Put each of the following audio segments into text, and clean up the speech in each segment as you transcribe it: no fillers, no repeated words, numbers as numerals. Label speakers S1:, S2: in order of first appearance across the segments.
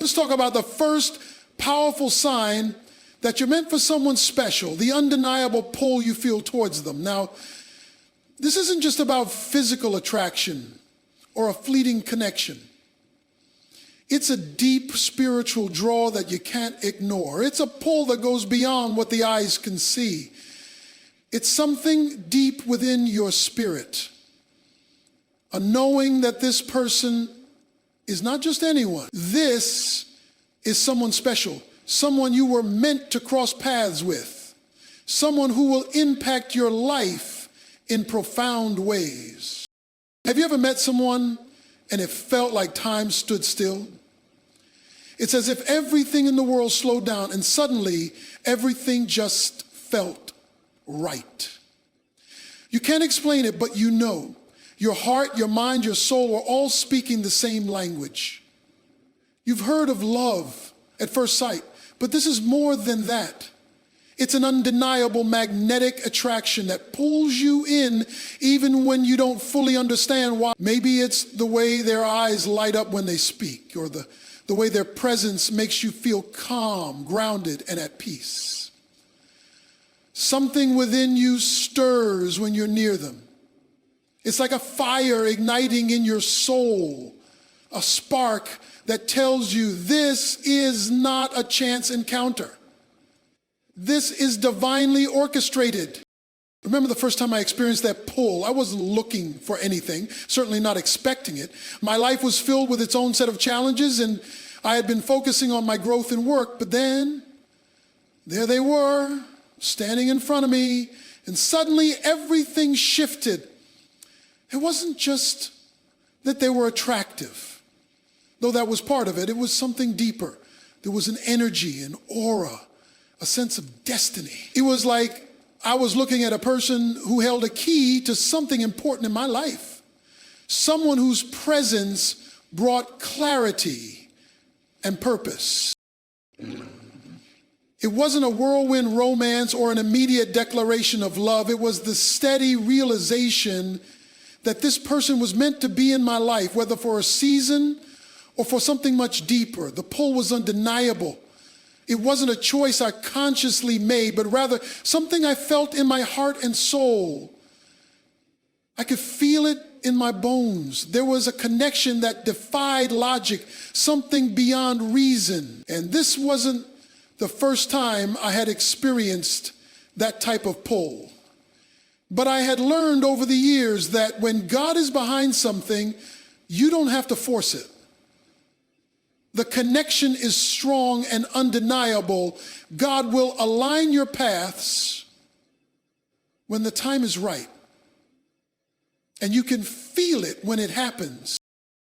S1: Let's talk about the first powerful sign that you're meant for someone special, the undeniable pull you feel towards them. Now, this isn't just about physical attraction or a fleeting connection. It's a deep spiritual draw that you can't ignore. It's a pull that goes beyond what the eyes can see. It's something deep within your spirit, a knowing that this person is not just anyone. This is someone special, someone you were meant to cross paths with, someone who will impact your life in profound ways. Have you ever met someone and it felt like time stood still? It's as if everything in the world slowed down and suddenly everything just felt right. You can't explain it, but you know. Your heart, your mind, your soul are all speaking the same language. You've heard of love at first sight, but this is more than that. It's an undeniable magnetic attraction that pulls you in even when you don't fully understand why. Maybe it's the way their eyes light up when they speak, or the way their presence makes you feel calm, grounded, and at peace. Something within you stirs when you're near them. It's like a fire igniting in your soul, a spark that tells you this is not a chance encounter. This is divinely orchestrated. Remember the first time I experienced that pull, I wasn't looking for anything, certainly not expecting it. My life was filled with its own set of challenges, and I had been focusing on my growth and work, but then there they were, standing in front of me, and suddenly everything shifted. It wasn't just that they were attractive, though that was part of it. It was something deeper. There was an energy, an aura, a sense of destiny. It was like I was looking at a person who held a key to something important in my life, someone whose presence brought clarity and purpose. It wasn't a whirlwind romance or an immediate declaration of love. It was the steady realization that this person was meant to be in my life, whether for a season or for something much deeper. The pull was undeniable. It wasn't a choice I consciously made, but rather something I felt in my heart and soul. I could feel it in my bones. There was a connection that defied logic, something beyond reason. And this wasn't the first time I had experienced that type of pull. But I had learned over the years that when God is behind something, you don't have to force it. The connection is strong and undeniable. God will align your paths when the time is right. And you can feel it when it happens.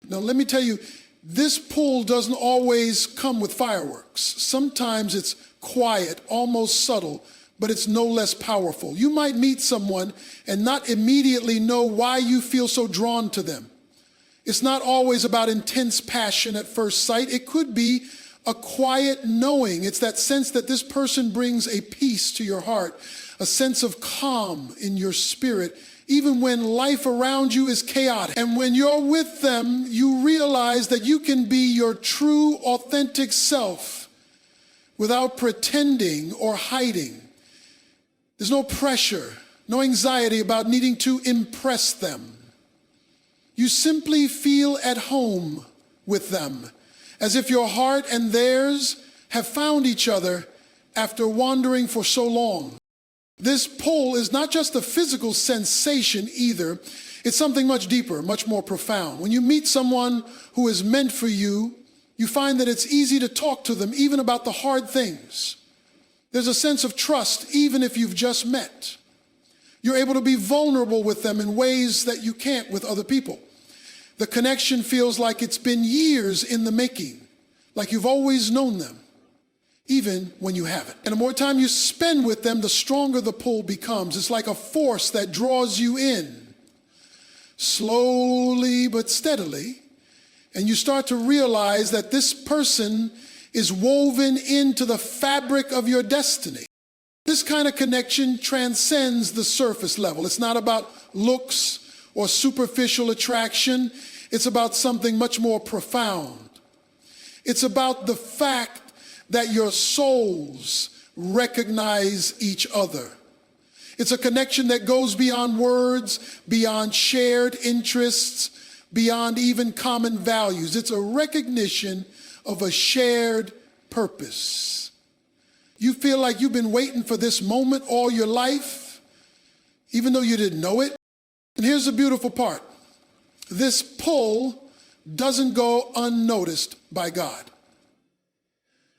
S1: Now, let me tell you, this pull doesn't always come with fireworks. Sometimes it's quiet, almost subtle, but it's no less powerful. You might meet someone and not immediately know why you feel so drawn to them. It's not always about intense passion at first sight. It could be a quiet knowing. It's that sense that this person brings a peace to your heart, a sense of calm in your spirit, even when life around you is chaotic. And when you're with them, you realize that you can be your true, authentic self without pretending or hiding. There's no pressure, no anxiety about needing to impress them. You simply feel at home with them, as if your heart and theirs have found each other after wandering for so long. This pull is not just a physical sensation either. It's something much deeper, much more profound. When you meet someone who is meant for you, you find that it's easy to talk to them, even about the hard things. There's a sense of trust, even if you've just met. You're able to be vulnerable with them in ways that you can't with other people. The connection feels like it's been years in the making, like you've always known them, even when you haven't. And the more time you spend with them, the stronger the pull becomes. It's like a force that draws you in, slowly but steadily, and you start to realize that this person is woven into the fabric of your destiny. This kind of connection transcends the surface level. It's not about looks or superficial attraction. It's about something much more profound. It's about the fact that your souls recognize each other. It's a connection that goes beyond words, beyond shared interests, beyond even common values. It's a recognition of a shared purpose. You feel like you've been waiting for this moment all your life, even though you didn't know it. And here's the beautiful part. This pull doesn't go unnoticed by God.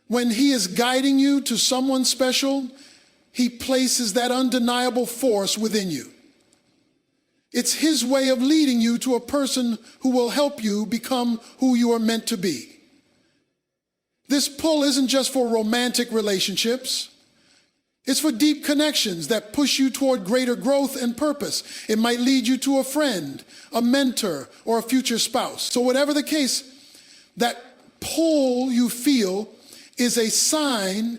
S1: When he is guiding you to someone special, he places that undeniable force within you. It's his way of leading you to a person who will help you become who you are meant to be. This pull isn't just for romantic relationships. It's for deep connections that push you toward greater growth and purpose. It might lead you to a friend, a mentor, or a future spouse. So whatever the case, that pull you feel is a sign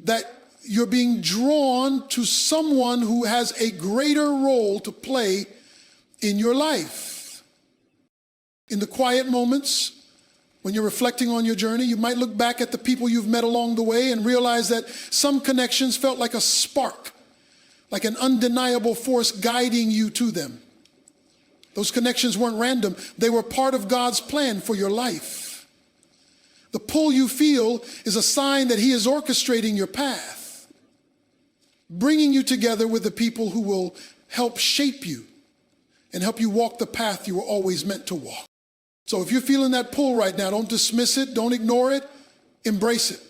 S1: that you're being drawn to someone who has a greater role to play in your life. In the quiet moments, when you're reflecting on your journey, you might look back at the people you've met along the way and realize that some connections felt like a spark, like an undeniable force guiding you to them. Those connections weren't random. They were part of God's plan for your life. The pull you feel is a sign that he is orchestrating your path, bringing you together with the people who will help shape you and help you walk the path you were always meant to walk. So if you're feeling that pull right now, don't dismiss it, don't ignore it, embrace it.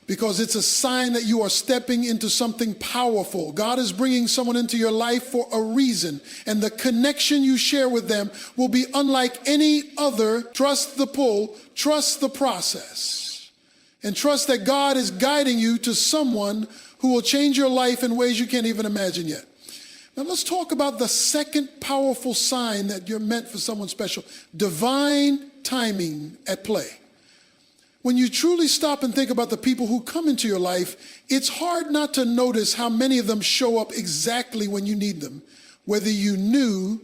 S1: Because it's a sign that you are stepping into something powerful. God is bringing someone into your life for a reason, and the connection you share with them will be unlike any other. Trust the pull, trust the process, and trust that God is guiding you to someone who will change your life in ways you can't even imagine yet. Now let's talk about the second powerful sign that you're meant for someone special: divine timing at play. When you truly stop and think about the people who come into your life, it's hard not to notice how many of them show up exactly when you need them, whether you knew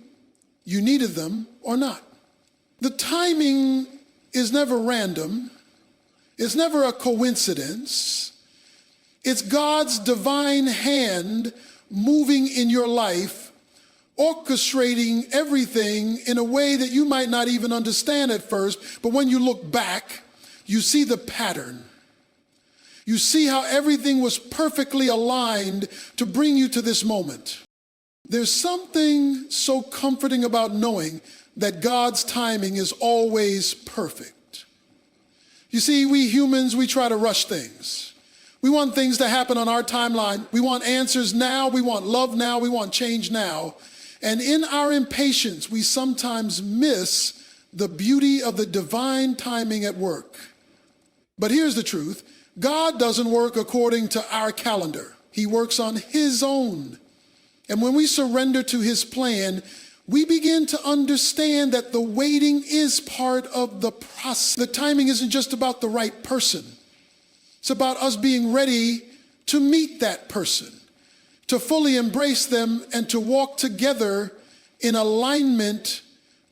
S1: you needed them or not. The timing is never random. It's never a coincidence. It's God's divine hand moving in your life, orchestrating everything in a way that you might not even understand at first, but when you look back, you see the pattern. You see how everything was perfectly aligned to bring you to this moment. There's something so comforting about knowing that God's timing is always perfect. You see, we humans, we try to rush things. We want things to happen on our timeline. We want answers now. We want love now. We want change now. And in our impatience, we sometimes miss the beauty of the divine timing at work. But here's the truth. God doesn't work according to our calendar. He works on his own. And when we surrender to his plan, we begin to understand that the waiting is part of the process. The timing isn't just about the right person. It's about us being ready to meet that person, to fully embrace them, and to walk together in alignment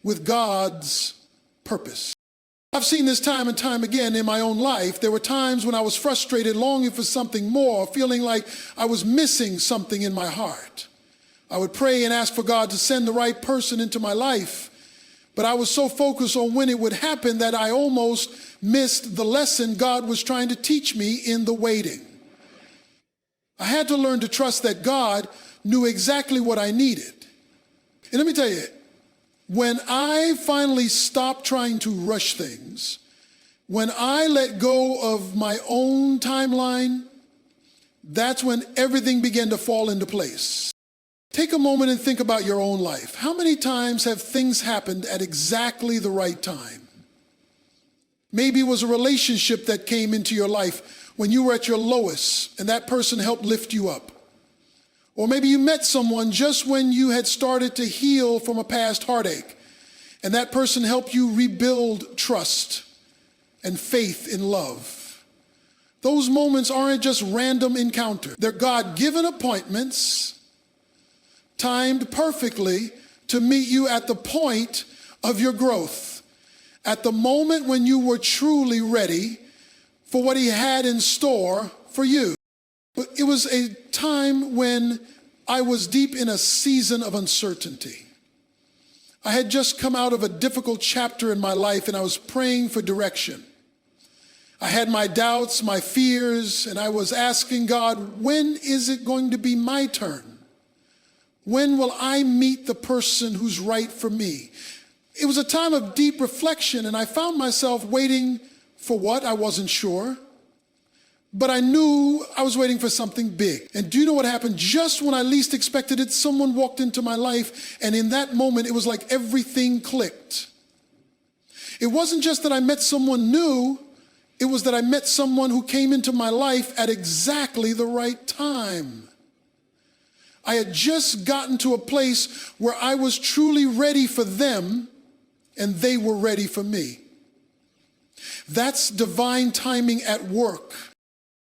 S1: with God's purpose. I've seen this time and time again in my own life. There were times when I was frustrated, longing for something more, feeling like I was missing something in my heart. I would pray and ask for God to send the right person into my life, but I was so focused on when it would happen that I almost missed the lesson God was trying to teach me in the waiting. I had to learn to trust that God knew exactly what I needed. And let me tell you, when I finally stopped trying to rush things, when I let go of my own timeline, that's when everything began to fall into place. Take a moment and think about your own life. How many times have things happened at exactly the right time? Maybe it was a relationship that came into your life when you were at your lowest and that person helped lift you up. Or maybe you met someone just when you had started to heal from a past heartache, and that person helped you rebuild trust and faith in love. Those moments aren't just random encounters. They're God-given appointments, timed perfectly to meet you at the point of your growth. at the moment when you were truly ready for what he had in store for you. But it was a time when I was deep in a season of uncertainty. I had just come out of a difficult chapter in my life, and I was praying for direction. I had my doubts, my fears, and I was asking God, when is it going to be my turn? When will I meet the person who's right for me? It was a time of deep reflection, and I found myself waiting for what? I wasn't sure. But I knew I was waiting for something big. And do you know what happened? Just when I least expected it, someone walked into my life, and in that moment, it was like everything clicked. It wasn't just that I met someone new, it was that I met someone who came into my life at exactly the right time. I had just gotten to a place where I was truly ready for them, and they were ready for me. That's divine timing at work.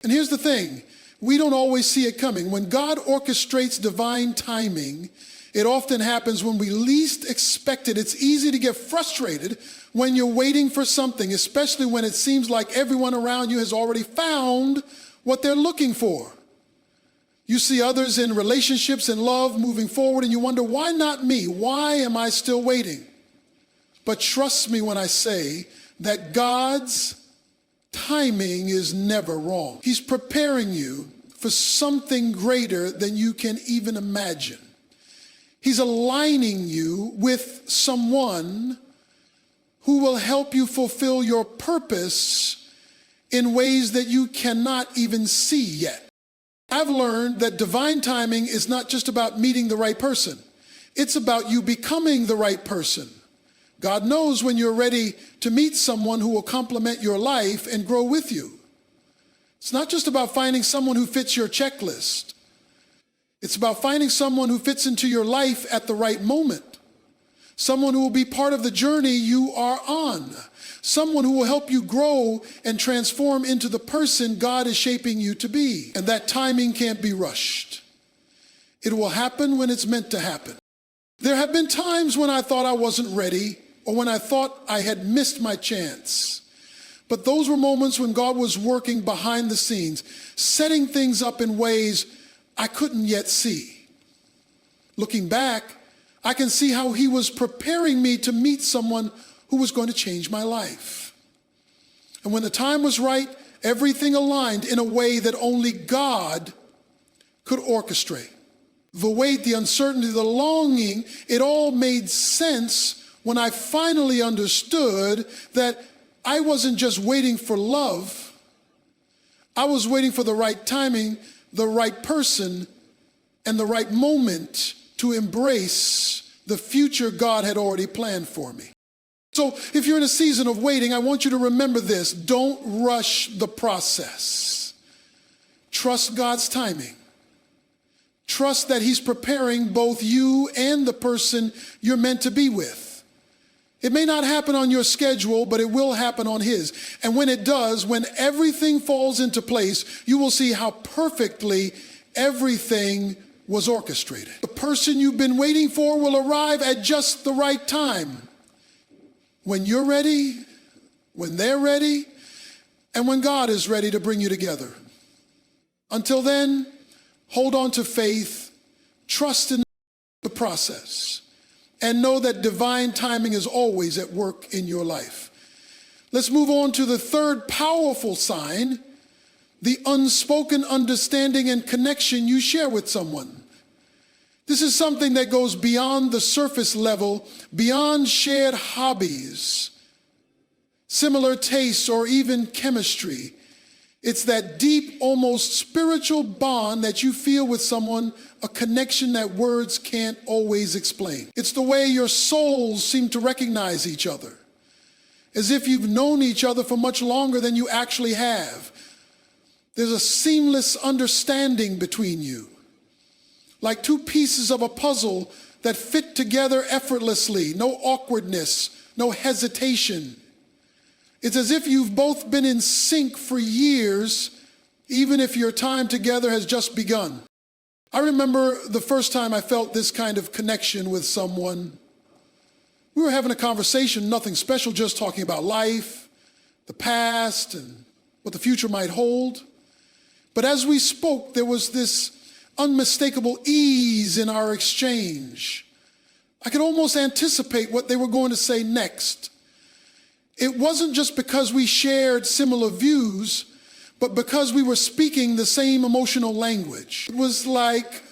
S1: And here's the thing, we don't always see it coming. When God orchestrates divine timing, it often happens when we least expect it. It's easy to get frustrated when you're waiting for something, especially when it seems like everyone around you has already found what they're looking for. You see others in relationships and love moving forward, and you wonder, why not me? Why am I still waiting? But trust me when I say that God's timing is never wrong. He's preparing you for something greater than you can even imagine. He's aligning you with someone who will help you fulfill your purpose in ways that you cannot even see yet. I've learned that divine timing is not just about meeting the right person. It's about you becoming the right person. God knows when you're ready to meet someone who will complement your life and grow with you. It's not just about finding someone who fits your checklist. It's about finding someone who fits into your life at the right moment. Someone who will be part of the journey you are on. Someone who will help you grow and transform into the person God is shaping you to be. And that timing can't be rushed. It will happen when it's meant to happen. There have been times when I thought I wasn't ready, or when I thought I had missed my chance. But those were moments when God was working behind the scenes, setting things up in ways I couldn't yet see. Looking back, I can see how he was preparing me to meet someone who was going to change my life. And when the time was right, everything aligned in a way that only God could orchestrate. The wait, the uncertainty, the longing, it all made sense when I finally understood that I wasn't just waiting for love, I was waiting for the right timing, the right person, and the right moment to embrace the future God had already planned for me. So if you're in a season of waiting, I want you to remember this. Don't rush the process. Trust God's timing. Trust that he's preparing both you and the person you're meant to be with. It may not happen on your schedule, but it will happen on his. And when it does, when everything falls into place, you will see how perfectly everything was orchestrated. The person you've been waiting for will arrive at just the right time. When you're ready, when they're ready, and when God is ready to bring you together. Until then, hold on to faith, trust in the process, and know that divine timing is always at work in your life. Let's move on to the third powerful sign, the unspoken understanding and connection you share with someone. This is something that goes beyond the surface level, beyond shared hobbies, similar tastes, or even chemistry. It's that deep, almost spiritual bond that you feel with someone, a connection that words can't always explain. It's the way your souls seem to recognize each other, as if you've known each other for much longer than you actually have. There's a seamless understanding between you, like two pieces of a puzzle that fit together effortlessly, no awkwardness, no hesitation. It's as if you've both been in sync for years, even if your time together has just begun. I remember the first time I felt this kind of connection with someone. We were having a conversation, nothing special, just talking about life, the past, and what the future might hold. But as we spoke, there was this unmistakable ease in our exchange. I could almost anticipate what they were going to say next. It wasn't just because we shared similar views, but because we were speaking the same emotional language. It was like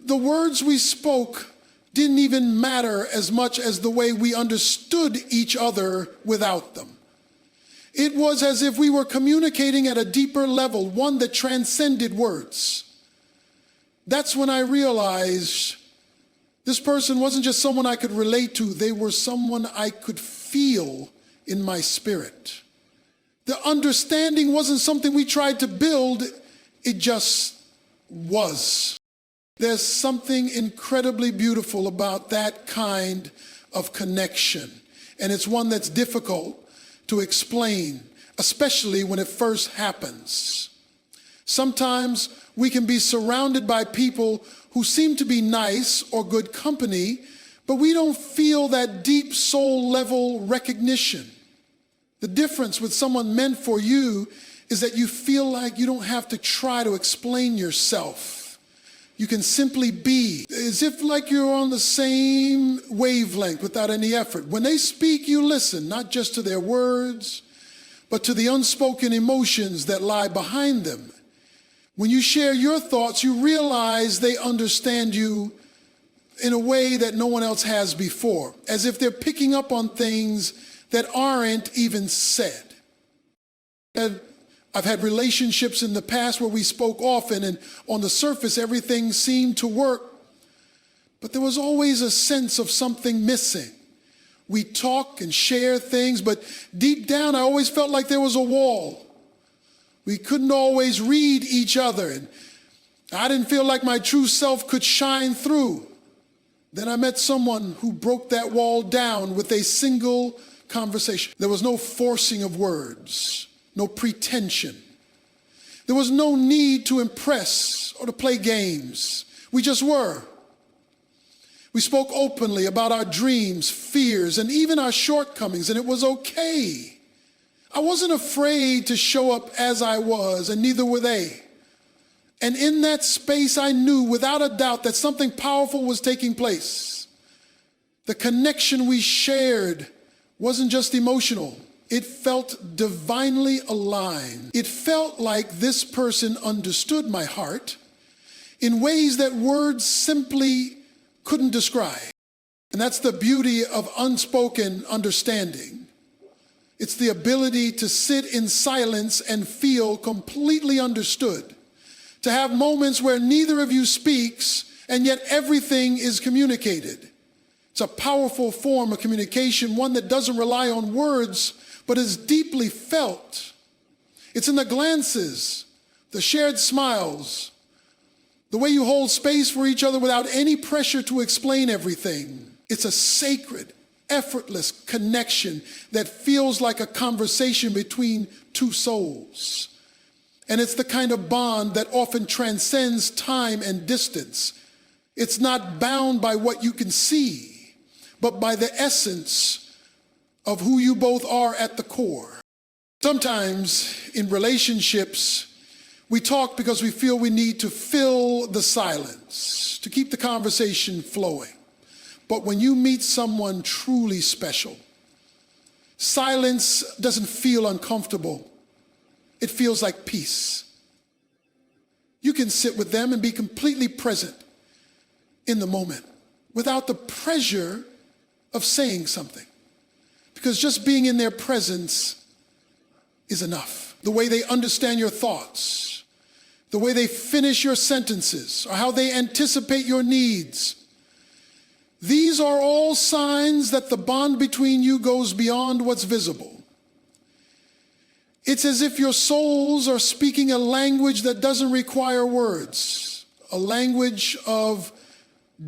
S1: the words we spoke didn't even matter as much as the way we understood each other without them. It was as if we were communicating at a deeper level, one that transcended words. That's when I realized this person wasn't just someone I could relate to, they were someone I could feel in my spirit. The understanding wasn't something we tried to build, it just was. There's something incredibly beautiful about that kind of connection, and it's one that's difficult to explain, especially when it first happens. Sometimes we can be surrounded by people who seem to be nice or good company, but we don't feel that deep soul level recognition. The difference with someone meant for you is that you feel like you don't have to try to explain yourself. You can simply be, as if like you're on the same wavelength without any effort. When they speak, you listen, not just to their words, but to the unspoken emotions that lie behind them. When you share your thoughts, you realize they understand you in a way that no one else has before, as if they're picking up on things that aren't even said. And I've had relationships in the past where we spoke often, and on the surface everything seemed to work, but there was always a sense of something missing. We talk and share things, but deep down I always felt like there was a wall. We couldn't always read each other, and I didn't feel like my true self could shine through. Then I met someone who broke that wall down with a single conversation. There was no forcing of words, no pretension. There was no need to impress or to play games. We just were. We spoke openly about our dreams, fears, and even our shortcomings, and it was okay. I wasn't afraid to show up as I was, and neither were they. And in that space, I knew without a doubt that something powerful was taking place. The connection we shared wasn't just emotional. It felt divinely aligned. It felt like this person understood my heart in ways that words simply couldn't describe. And that's the beauty of unspoken understanding. It's the ability to sit in silence and feel completely understood. To have moments where neither of you speaks and yet everything is communicated. It's a powerful form of communication, one that doesn't rely on words, but is deeply felt. It's in the glances, the shared smiles, the way you hold space for each other without any pressure to explain everything. It's a sacred, effortless connection that feels like a conversation between two souls. And it's the kind of bond that often transcends time and distance. It's not bound by what you can see, but by the essence of who you both are at the core. Sometimes in relationships, we talk because we feel we need to fill the silence, to keep the conversation flowing. But when you meet someone truly special, silence doesn't feel uncomfortable. It feels like peace. You can sit with them and be completely present in the moment without the pressure of saying something. Because just being in their presence is enough. The way they understand your thoughts, the way they finish your sentences, or how they anticipate your needs. These are all signs that the bond between you goes beyond what's visible. It's as if your souls are speaking a language that doesn't require words, a language of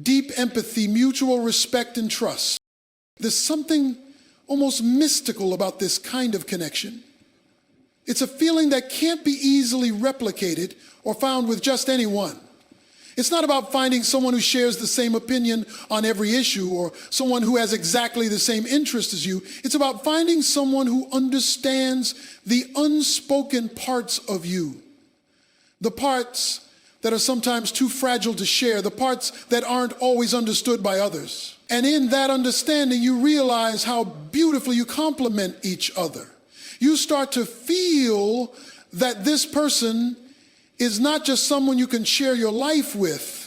S1: deep empathy, mutual respect, and trust. There's something almost mystical about this kind of connection. It's a feeling that can't be easily replicated or found with just anyone. It's not about finding someone who shares the same opinion on every issue or someone who has exactly the same interest as you. It's about finding someone who understands the unspoken parts of you, the parts that are sometimes too fragile to share, the parts that aren't always understood by others. And in that understanding, you realize how beautifully you complement each other. You start to feel that this person is not just someone you can share your life with.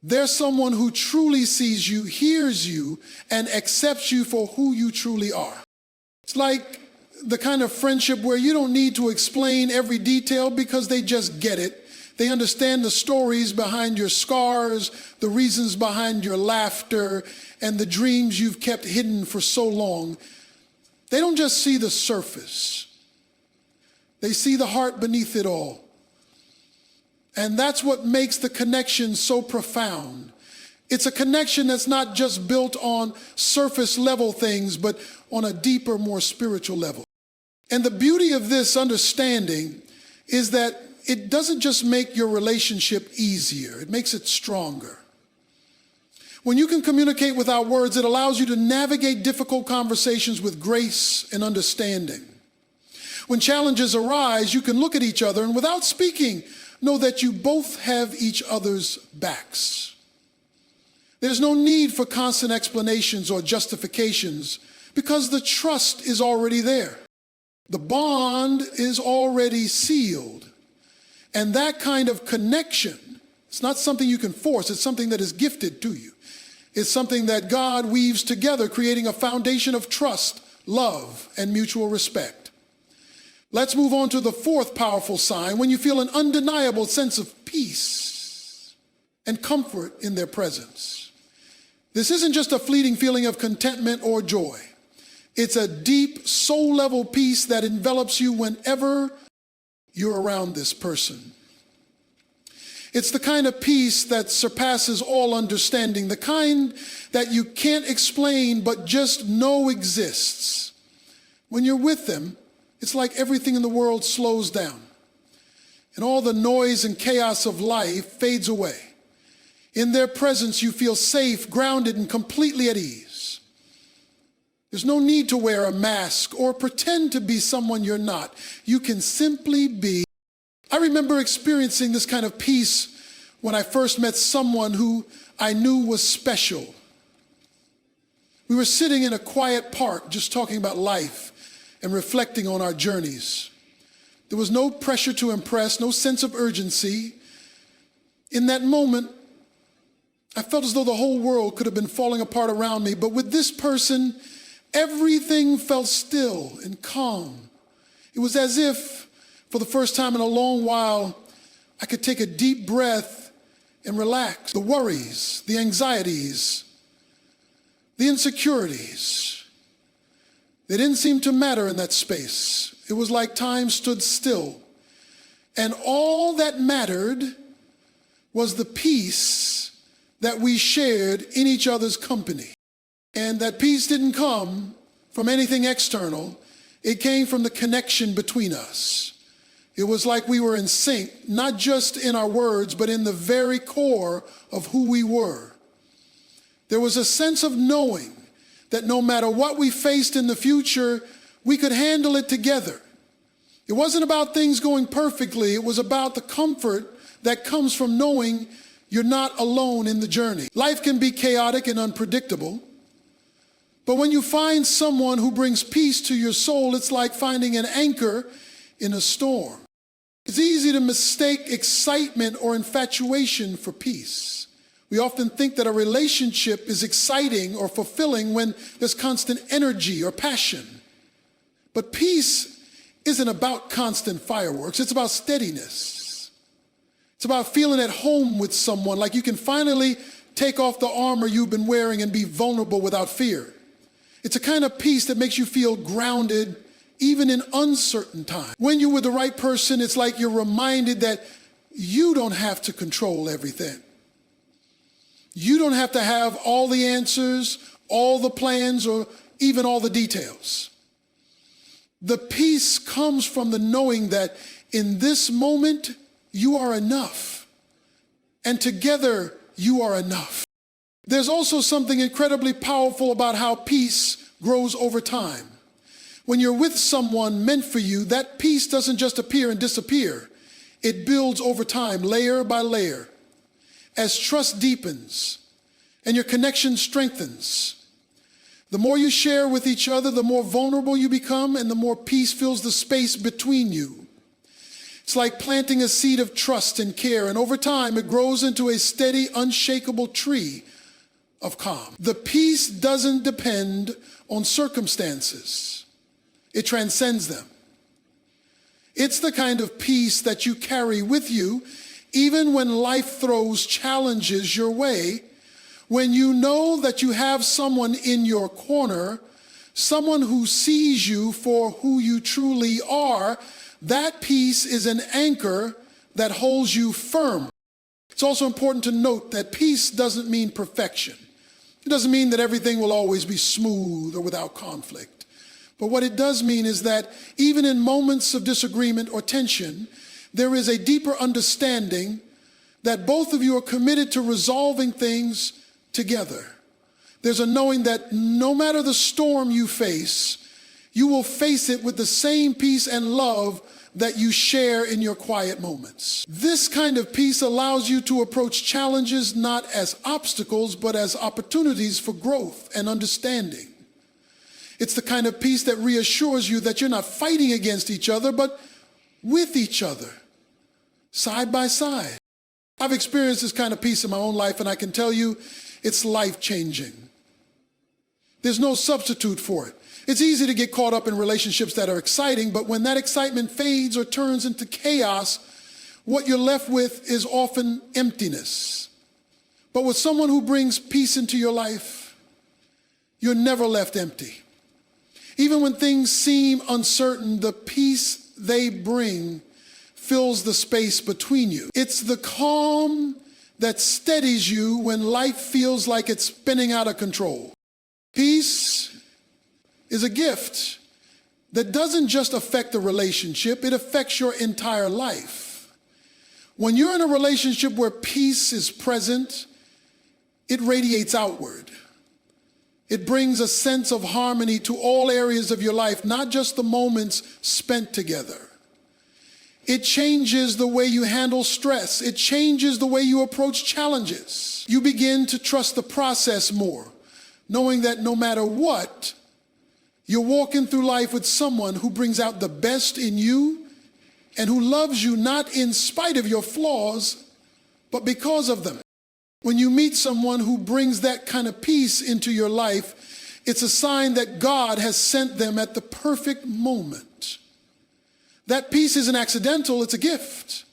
S1: They're someone who truly sees you, hears you, and accepts you for who you truly are. It's like the kind of friendship where you don't need to explain every detail because they just get it. They understand the stories behind your scars, the reasons behind your laughter, and the dreams you've kept hidden for so long. They don't just see the surface. They see the heart beneath it all. And that's what makes the connection so profound. It's a connection that's not just built on surface level things, but on a deeper, more spiritual level. And the beauty of this understanding is that it doesn't just make your relationship easier, it makes it stronger. When you can communicate without words, it allows you to navigate difficult conversations with grace and understanding. When challenges arise, you can look at each other and without speaking, know that you both have each other's backs. There's no need for constant explanations or justifications because the trust is already there. The bond is already sealed. And that kind of connection, it's not something you can force, it's something that is gifted to you. It's something that God weaves together, creating a foundation of trust, love, and mutual respect. Let's move on to the fourth powerful sign, when you feel an undeniable sense of peace and comfort in their presence. This isn't just a fleeting feeling of contentment or joy. It's a deep soul-level peace that envelops you whenever you're around this person. It's the kind of peace that surpasses all understanding, the kind that you can't explain but just know exists. When you're with them, it's like everything in the world slows down and all the noise and chaos of life fades away. In their presence, you feel safe, grounded, and completely at ease. There's no need to wear a mask or pretend to be someone you're not. You can simply be. I remember experiencing this kind of peace when I first met someone who I knew was special. We were sitting in a quiet park just talking about life and reflecting on our journeys. There was no pressure to impress, no sense of urgency. In that moment, I felt as though the whole world could have been falling apart around me, but with this person, everything felt still and calm. It was as if, for the first time in a long while, I could take a deep breath and relax. The worries, the anxieties, the insecurities, they didn't seem to matter in that space. It was like time stood still. And all that mattered was the peace that we shared in each other's company. And that peace didn't come from anything external. It came from the connection between us. It was like we were in sync, not just in our words, but in the very core of who we were. There was a sense of knowing that no matter what we faced in the future, we could handle it together. It wasn't about things going perfectly. It was about the comfort that comes from knowing you're not alone in the journey. Life can be chaotic and unpredictable, but when you find someone who brings peace to your soul, it's like finding an anchor in a storm. It's easy to mistake excitement or infatuation for peace. We often think that a relationship is exciting or fulfilling when there's constant energy or passion. But peace isn't about constant fireworks. It's about steadiness. It's about feeling at home with someone, like you can finally take off the armor you've been wearing and be vulnerable without fear. It's a kind of peace that makes you feel grounded even in uncertain times. When you're with the right person, it's like you're reminded that you don't have to control everything. You don't have to have all the answers, all the plans, or even all the details. The peace comes from the knowing that in this moment, you are enough. and together you are enough. There's also something incredibly powerful about how peace grows over time. When you're with someone meant for you, that peace doesn't just appear and disappear. It builds over time, layer by layer. As trust deepens and your connection strengthens, the more you share with each other, the more vulnerable you become, and the more peace fills the space between you. It's like planting a seed of trust and care, and over time it grows into a steady, unshakable tree of calm. The peace doesn't depend on circumstances. It transcends them. It's the kind of peace that you carry with you even when life throws challenges your way, when you know that you have someone in your corner, someone who sees you for who you truly are. That peace is an anchor that holds you firm. It's also important to note that peace doesn't mean perfection. It doesn't mean that everything will always be smooth or without conflict. But what it does mean is that even in moments of disagreement or tension, there is a deeper understanding that both of you are committed to resolving things together. There's a knowing that no matter the storm you face, you will face it with the same peace and love that you share in your quiet moments. This kind of peace allows you to approach challenges not as obstacles, but as opportunities for growth and understanding. It's the kind of peace that reassures you that you're not fighting against each other, but with each other, side by side. I've experienced this kind of peace in my own life, and I can tell you it's life-changing. There's no substitute for it. It's easy to get caught up in relationships that are exciting, but when that excitement fades or turns into chaos, what you're left with is often emptiness. But with someone who brings peace into your life, you're never left empty. Even when things seem uncertain, the peace they bring fills the space between you. It's the calm that steadies you when life feels like it's spinning out of control. Peace is a gift that doesn't just affect the relationship, it affects your entire life. When you're in a relationship where peace is present, it radiates outward. It brings a sense of harmony to all areas of your life, not just the moments spent together. It changes the way you handle stress. It changes the way you approach challenges. You begin to trust the process more, knowing that no matter what, you're walking through life with someone who brings out the best in you and who loves you not in spite of your flaws, but because of them. When you meet someone who brings that kind of peace into your life, it's a sign that God has sent them at the perfect moment. That peace isn't accidental, it's a gift.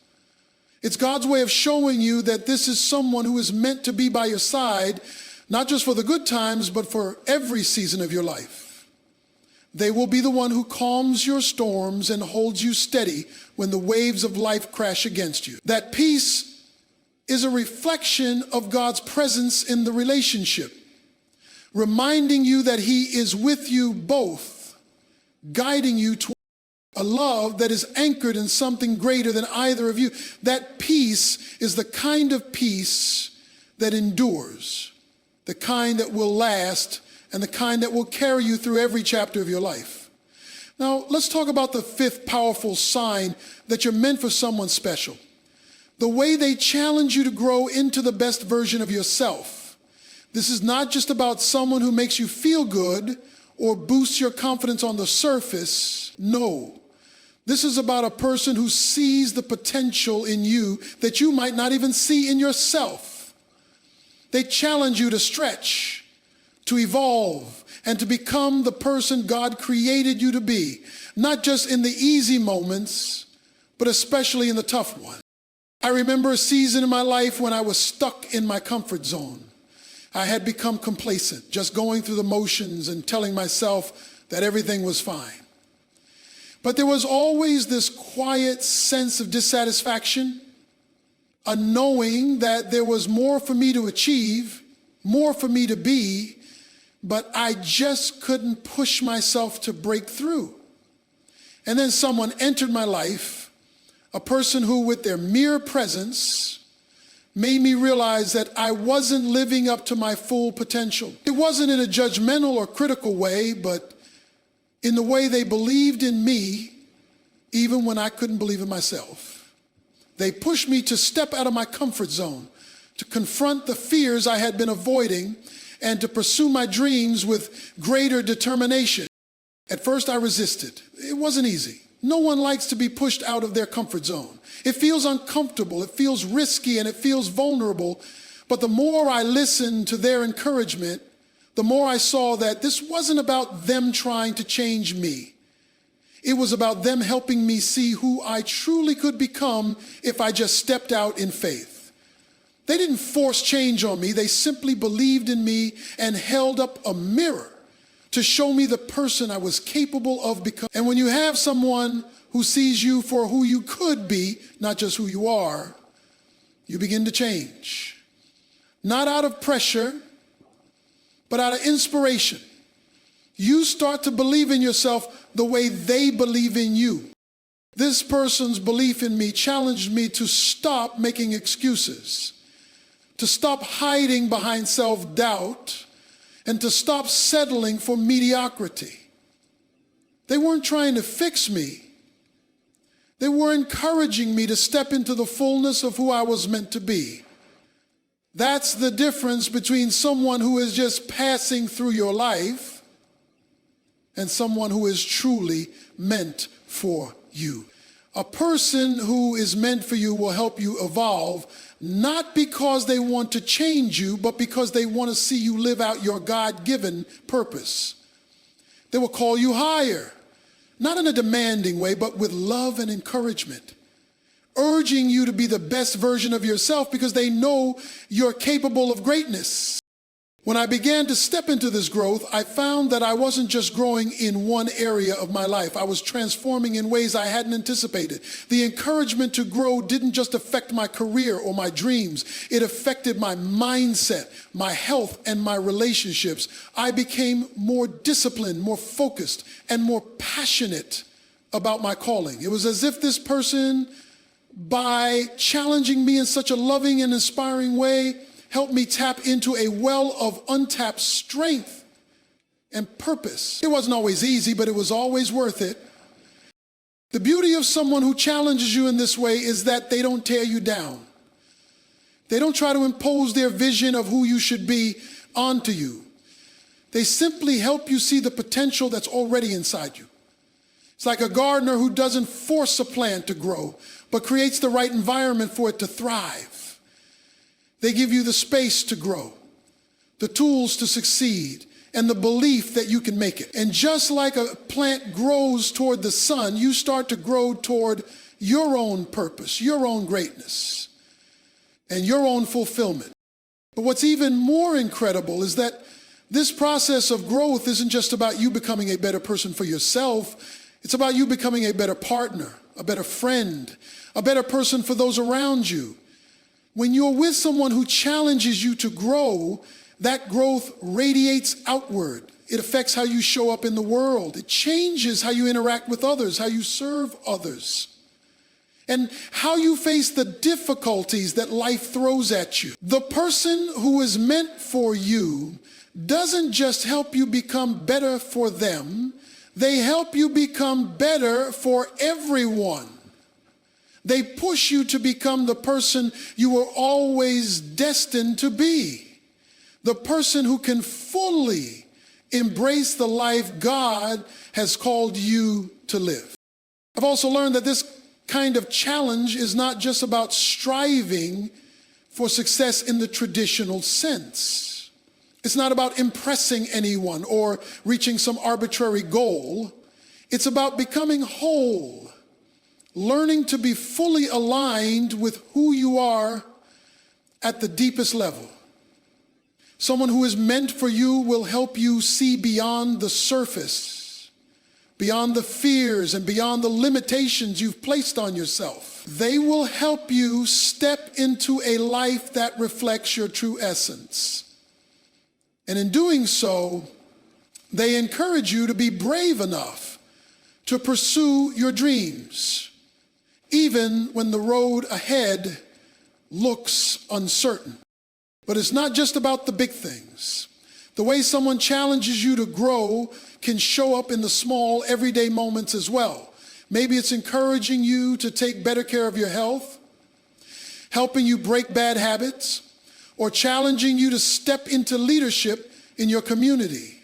S1: It's God's way of showing you that this is someone who is meant to be by your side, not just for the good times, but for every season of your life. They will be the one who calms your storms and holds you steady when the waves of life crash against you. That peace is a reflection of God's presence in the relationship, reminding you that He is with you both, guiding you toward a love that is anchored in something greater than either of you. That peace is the kind of peace that endures, the kind that will last, and the kind that will carry you through every chapter of your life. Now, let's talk about the fifth powerful sign that you're meant for someone special. The way they challenge you to grow into the best version of yourself. This is not just about someone who makes you feel good or boosts your confidence on the surface. No, this is about a person who sees the potential in you that you might not even see in yourself. They challenge you to stretch, to evolve, and to become the person God created you to be, not just in the easy moments, but especially in the tough ones. I remember a season in my life when I was stuck in my comfort zone. I had become complacent, just going through the motions and telling myself that everything was fine. But there was always this quiet sense of dissatisfaction, a knowing that there was more for me to achieve, more for me to be, but I just couldn't push myself to break through. And then someone entered my life, a person who with their mere presence made me realize that I wasn't living up to my full potential. It wasn't in a judgmental or critical way, but in the way they believed in me, even when I couldn't believe in myself. They pushed me to step out of my comfort zone, to confront the fears I had been avoiding, and to pursue my dreams with greater determination. At first, I resisted. It wasn't easy. No one likes to be pushed out of their comfort zone. It feels uncomfortable, it feels risky, and it feels vulnerable. But the more I listened to their encouragement, the more I saw that this wasn't about them trying to change me. It was about them helping me see who I truly could become if I just stepped out in faith. They didn't force change on me. They simply believed in me and held up a mirror to show me the person I was capable of becoming. And when you have someone who sees you for who you could be, not just who you are, you begin to change. Not out of pressure, but out of inspiration. You start to believe in yourself the way they believe in you. This person's belief in me challenged me to stop making excuses, to stop hiding behind self-doubt, and to stop settling for mediocrity. They weren't trying to fix me. They were encouraging me to step into the fullness of who I was meant to be. That's the difference between someone who is just passing through your life and someone who is truly meant for you. A person who is meant for you will help you evolve, not because they want to change you, but because they want to see you live out your God-given purpose. They will call you higher, not in a demanding way, but with love and encouragement, urging you to be the best version of yourself because they know you're capable of greatness. When I began to step into this growth, I found that I wasn't just growing in one area of my life. I was transforming in ways I hadn't anticipated. The encouragement to grow didn't just affect my career or my dreams. It affected my mindset, my health, and my relationships. I became more disciplined, more focused, and more passionate about my calling. It was as if this person, by challenging me in such a loving and inspiring way, helped me tap into a well of untapped strength and purpose. It wasn't always easy, but it was always worth it. The beauty of someone who challenges you in this way is that they don't tear you down. They don't try to impose their vision of who you should be onto you. They simply help you see the potential that's already inside you. It's like a gardener who doesn't force a plant to grow, but creates the right environment for it to thrive. They give you the space to grow, the tools to succeed, and the belief that you can make it. And just like a plant grows toward the sun, you start to grow toward your own purpose, your own greatness, and your own fulfillment. But what's even more incredible is that this process of growth isn't just about you becoming a better person for yourself. It's about you becoming a better partner, a better friend, a better person for those around you. When you're with someone who challenges you to grow, that growth radiates outward. It affects how you show up in the world. It changes how you interact with others, how you serve others, and how you face the difficulties that life throws at you. The person who is meant for you doesn't just help you become better for them, they help you become better for everyone. They push you to become the person you were always destined to be, the person who can fully embrace the life God has called you to live. I've also learned that this kind of challenge is not just about striving for success in the traditional sense. It's not about impressing anyone or reaching some arbitrary goal. It's about becoming whole, learning to be fully aligned with who you are at the deepest level. Someone who is meant for you will help you see beyond the surface, beyond the fears and beyond the limitations you've placed on yourself. They will help you step into a life that reflects your true essence. And in doing so, they encourage you to be brave enough to pursue your dreams, even when the road ahead looks uncertain. But it's not just about the big things. The way someone challenges you to grow can show up in the small, everyday moments as well. Maybe it's encouraging you to take better care of your health, helping you break bad habits, or challenging you to step into leadership in your community.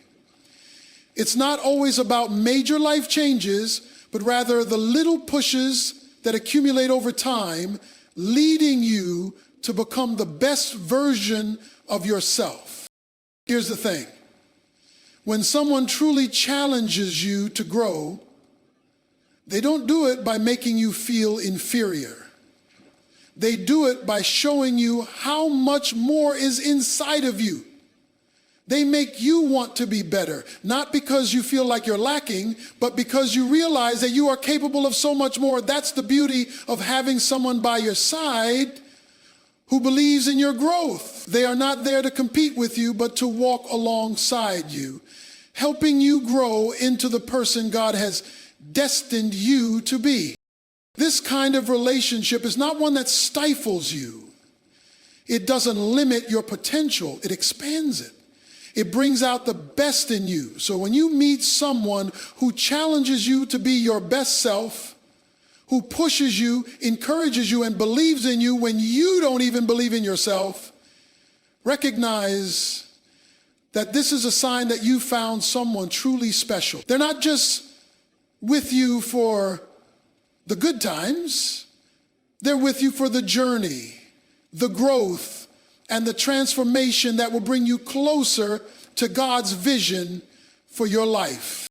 S1: It's not always about major life changes, but rather the little pushes that accumulate over time, leading you to become the best version of yourself. Here's the thing. When someone truly challenges you to grow, they don't do it by making you feel inferior. They do it by showing you how much more is inside of you. They make you want to be better, not because you feel like you're lacking, but because you realize that you are capable of so much more. That's the beauty of having someone by your side who believes in your growth. They are not there to compete with you, but to walk alongside you, helping you grow into the person God has destined you to be. This kind of relationship is not one that stifles you. It doesn't limit your potential, it expands it. It brings out the best in you. So when you meet someone who challenges you to be your best self, who pushes you, encourages you, and believes in you when you don't even believe in yourself, recognize that this is a sign that you found someone truly special. They're not just with you for the good times, they're with you for the journey, the growth, and the transformation that will bring you closer to God's vision for your life.